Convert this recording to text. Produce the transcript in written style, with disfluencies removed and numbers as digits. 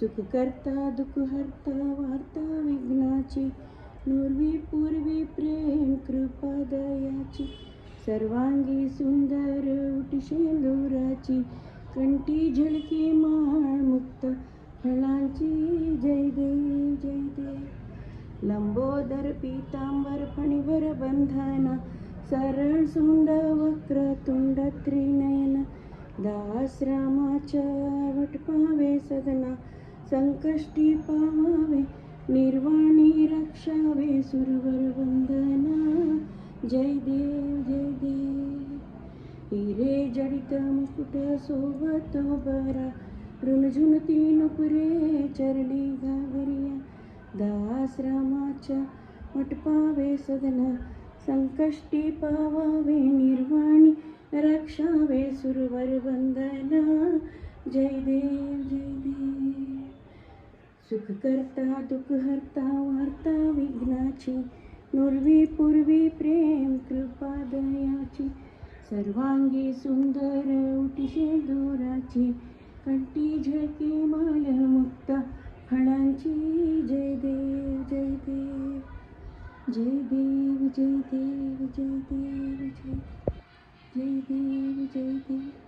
सुख करता दुःख हरता वार्ता विघ्नाची, नुरवी पूर्वी प्रेम कृपा दयाची, सर्वांगी सुंदर उटी शेंदुराची, कंठी झळकी माळ मुक्त फळांची. जय देव जय देव. लंबोदर पीतांबर फणीवर बंधना, सरळ सुंड वक्रतुंड त्रिनयन, दास रामाच्या वट पावे सदना, संकष्टी पावावे निर्वाणी रक्षावे सुरवर वंदना. जय देव जय देव. हिरे जडित मुकुट सोबत बरा, रुणझुणती नुपुरे चरणी घागरिया, दास रामाच्या वट पावे सदना, संकष्टी पावावे निर्वाणी रक्षावे सुरवर वंदना. जय देव जय देव. सुख करता दुःख हरता वार्ता विघ्नाची, नुरवी पूर्वी प्रेम कृपा दयाची, सर्वांगी सुंदर उटी शेंदुराची, कंठी झळकी माळ मुक्त फळांची. जय देव जय देव. जय देव जय देव. जय देव जय देव. जय देव जय देव.